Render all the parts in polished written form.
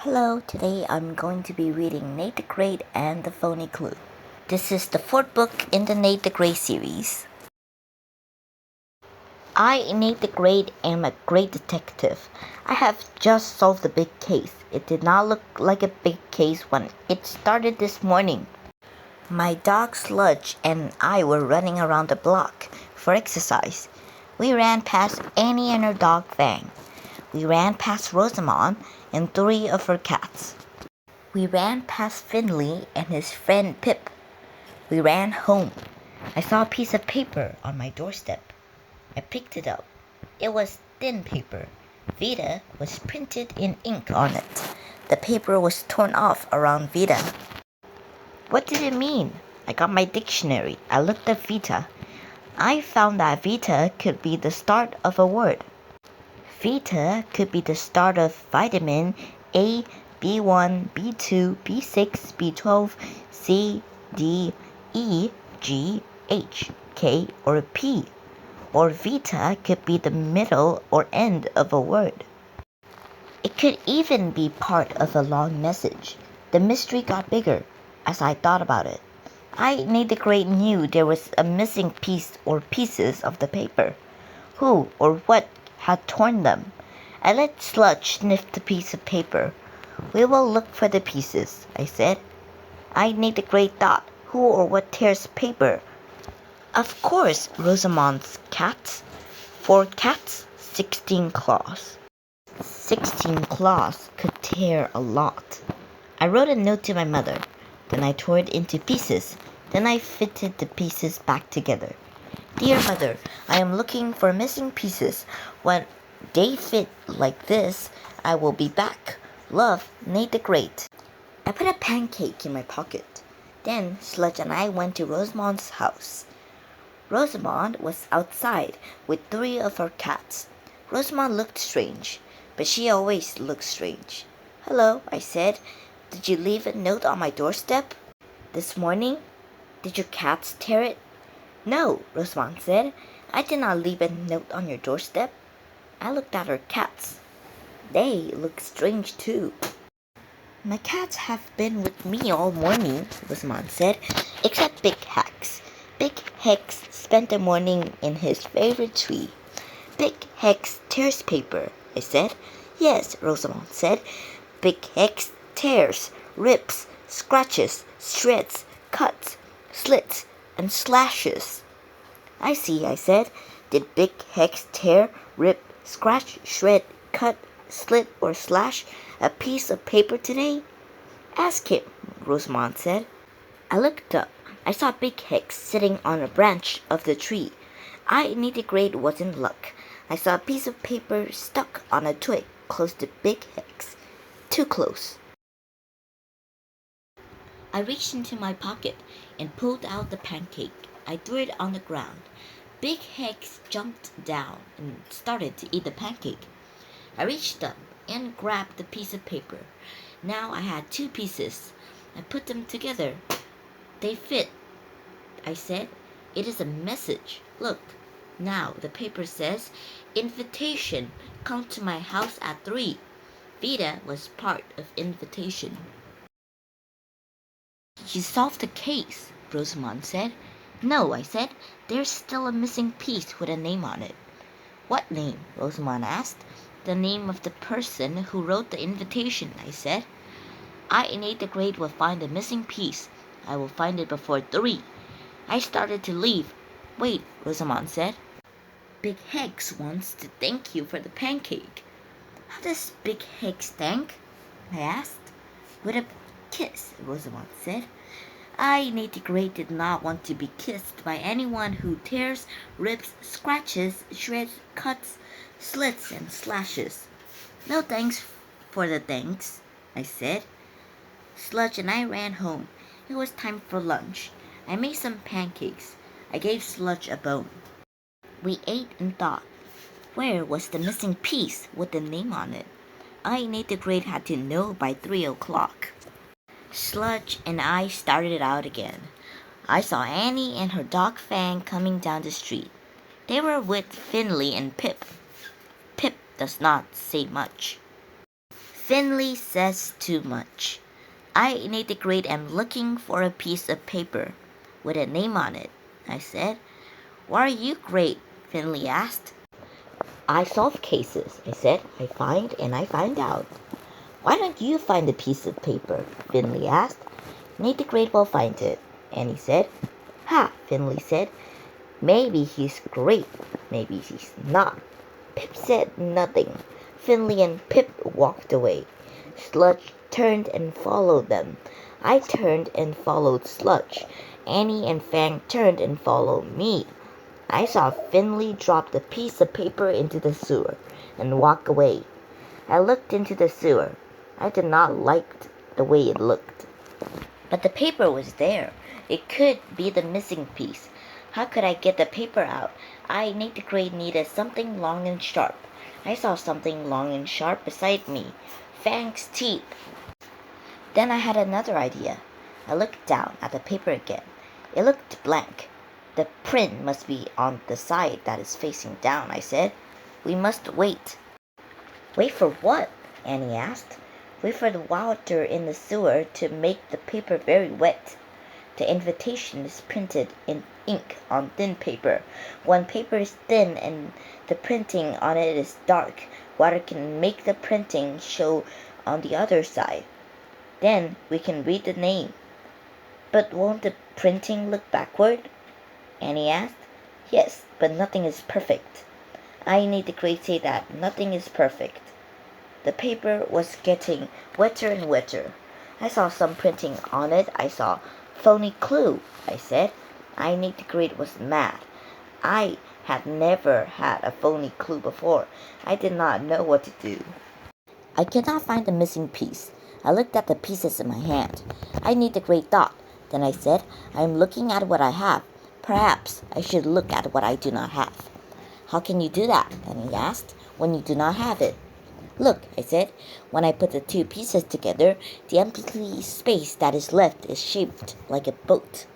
Hello, today I'm going to be reading Nate the Great and the Phony Clue. This is the fourth book in the Nate the Great series. I, Nate the Great, am a great detective. I have just solved a big case. It did not look like a big case when it started this morning. My dog Sludge and I were running around the block for exercise. We ran past Annie and her dog Fang. We ran past Rosamond and 3 of her cats. We ran past Finley and his friend Pip. We ran home. I saw a piece of paper on my doorstep. I picked it up. It was thin paper. Vita was printed in ink on it. The paper was torn off around Vita. What did it mean? I got my dictionary. I looked at Vita. I found that Vita could be the start of a word. Vita could be the start of vitamin A, B1, B2, B6, B12, C, D, E, G, H, K, or P. Or Vita could be the middle or end of a word. It could even be part of a long message. The mystery got bigger as I thought about it. I, Nate the Great, knew there was a missing piece or pieces of the paper. Who or what had torn them? I let Sludge sniff the piece of paper. We will look for the pieces, I said. I, Nate the Great, thought, who or what tears paper? Of course, Rosamond's cats. 4 cats, 16 claws. 16 claws could tear a lot. I wrote a note to my mother. Then I tore it into pieces. Then I fitted the pieces back together. Dear Mother, I am looking for missing pieces. When they fit like this, I will be back. Love, Nate the Great. I put a pancake in my pocket. Then Sludge and I went to Rosamond's house. Rosamond was outside with 3 of her cats. Rosamond looked strange, but she always looks strange. Hello, I said. Did you leave a note on my doorstep? This morning? Did your cats tear it? No, Rosamond said. I did not leave a note on your doorstep. I looked at her cats. They look strange too. My cats have been with me all morning, Rosamond said, except Big Hex. Big Hex spent the morning in his favorite tree. Big Hex tears paper, I said. Yes, Rosamond said. Big Hex tears, rips, scratches, shreds, cuts, slits, and slashes. I see, I said. Did Big Hex tear, rip, scratch, shred, cut, slit, or slash a piece of paper today? Ask him, Rosamond said. I looked up. I saw Big Hex sitting on a branch of the tree. I, Nate the Great, was in luck. I saw a piece of paper stuck on a twig close to Big Hex. Too close. I reached into my pocket and pulled out the pancake. I threw it on the ground. Big Hex jumped down and started to eat the pancake. I reached up and grabbed the piece of paper. Now I had 2 pieces. I put them together. They fit, I said. It is a message. Look, now the paper says, invitation, come to my house at 3. Vita was part of invitation. You solved the case, Rosamond said. No, I said. There's still a missing piece with a name on it. What name? Rosamond asked. The name of the person who wrote the invitation, I said. I, Nate the Great, will find the missing piece. I will find it before 3. I started to leave. Wait, Rosamond said. Big Hex wants to thank you for the pancake. How does Big Hex thank? I asked. With a kiss, Rosamond said. I, Nate the Great, did not want to be kissed by anyone who tears, rips, scratches, shreds, cuts, slits, and slashes. No thanks for the thanks, I said. Sludge and I ran home. It was time for lunch. I made some pancakes. I gave Sludge a bone. We ate and thought. Where was the missing piece with the name on it? I, Nate the Great, had to know by 3 o'clock. Sludge and I started out again. I saw Annie and her dog Fang coming down the street. They were with Finley and Pip. Pip does not say much. Finley says too much. I, Nate the Great, am looking for a piece of paper with a name on it, I said. Why are you great? Finley asked. I solve cases, I said. I find and I find out. Why don't you find a piece of paper? Finley asked. Nate the Great will find it, Annie said. Ha, Finley said. Maybe he's great, maybe he's not. Pip said nothing. Finley and Pip walked away. Sludge turned and followed them. I turned and followed Sludge. Annie and Fang turned and followed me. I saw Finley drop the piece of paper into the sewer and walk away. I looked into the sewer. I did not like the way it looked. But the paper was there. It could be the missing piece. How could I get the paper out? I, Nate the Great, needed something long and sharp. I saw something long and sharp beside me. Fang's teeth. Then I had another idea. I looked down at the paper again. It looked blank. The print must be on the side that is facing down, I said. We must wait. Wait for what? Annie asked. Wait for the water in the sewer to make the paper very wet. The invitation is printed in ink on thin paper. When paper is thin and the printing on it is dark, water can make the printing show on the other side. Then we can read the name. But won't the printing look backward? Annie asked. Yes, but nothing is perfect. I Nate the Great say that nothing is perfect. The paper was getting wetter and wetter. I saw some printing on it. I saw phony clue, I said. I Nate the Great was mad. I had never had a phony clue before. I did not know what to do. I could not find the missing piece. I looked at the pieces in my hand. I Nate the Great thought. Then I said, I am looking at what I have. Perhaps I should look at what I do not have. How can you do that? And he asked, when you do not have it. Look, I said, when I put the two pieces together, the empty space that is left is shaped like a boat.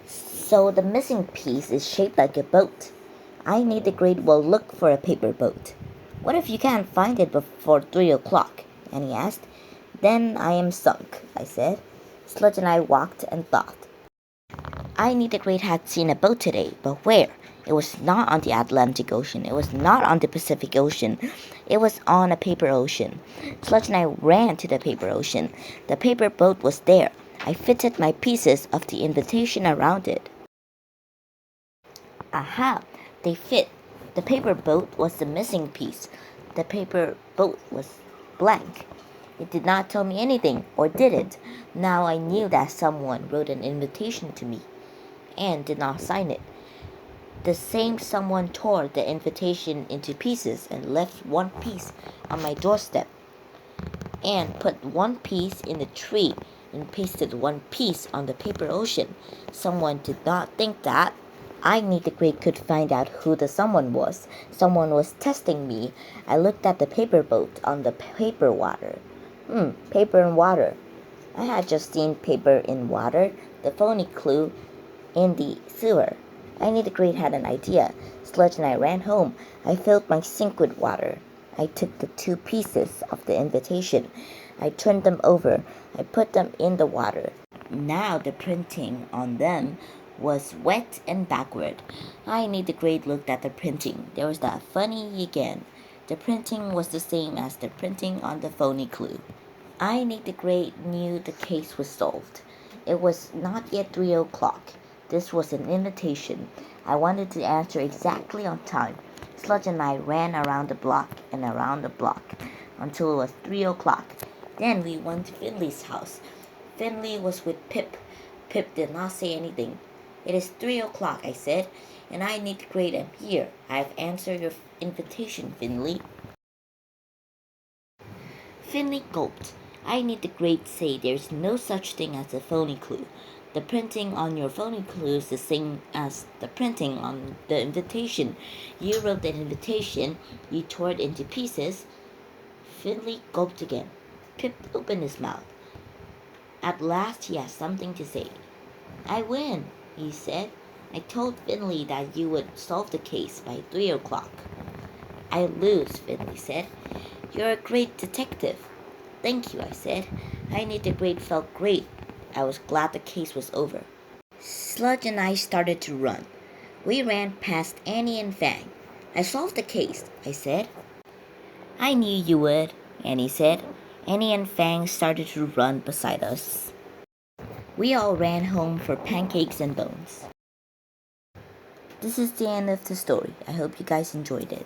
So the missing piece is shaped like a boat. I Nate the Great will look for a paper boat. What if you can't find it before 3 o'clock? And he asked. Then I am sunk, I said. Sludge and I walked and thought. I Nate the Great had seen a boat today, but where? It was not on the Atlantic Ocean. It was not on the Pacific Ocean. It was on a paper ocean. Sludge and I ran to the paper ocean. The paper boat was there. I fitted my pieces of the invitation around it. Aha! They fit. The paper boat was the missing piece. The paper boat was blank. It did not tell me anything, or did it? Now I knew that someone wrote an invitation to me and did not sign it. The same someone tore the invitation into pieces and left one piece on my doorstep, and put one piece in the tree and pasted one piece on the paper ocean. Someone did not think that I Nate the Great could find out who the someone was. Someone was testing me. I looked at the paper boat on the paper water. Paper and water. I had just seen paper in water, the phony clue in the sewer. I Nate the Great had an idea. Sludge and I ran home. I filled my sink with water. I took the two pieces of the invitation. I turned them over. I put them in the water. Now the printing on them was wet and backward. I Nate the Great looked at the printing. There was that funny again. The printing was the same as the printing on the phony clue. I Nate the Great knew the case was solved. It was not yet 3 o'clock. This was an invitation. I wanted to answer exactly on time. Sludge and I ran around the block and around the block until it was 3 o'clock. Then we went to Finley's house. Finley was with Pip. Pip did not say anything. It is 3 o'clock, I said, and I Nate the Great am here. I have answered your invitation, Finley. Finley gulped. I Nate the Great say there's no such thing as a phony clue. The printing on your phony clue is the same as the printing on the invitation. You wrote the invitation, you tore it into pieces. Finley gulped again. Pip opened his mouth. At last he had something to say. I win, he said. I told Finley that you would solve the case by 3 o'clock. I lose, Finley said. You're a great detective. Thank you, I said. I knew the grade felt great. I was glad the case was over. Sludge and I started to run. We ran past Annie and Fang. I solved the case, I said. I knew you would, Annie said. Annie and Fang started to run beside us. We all ran home for pancakes and bones. This is the end of the story. I hope you guys enjoyed it.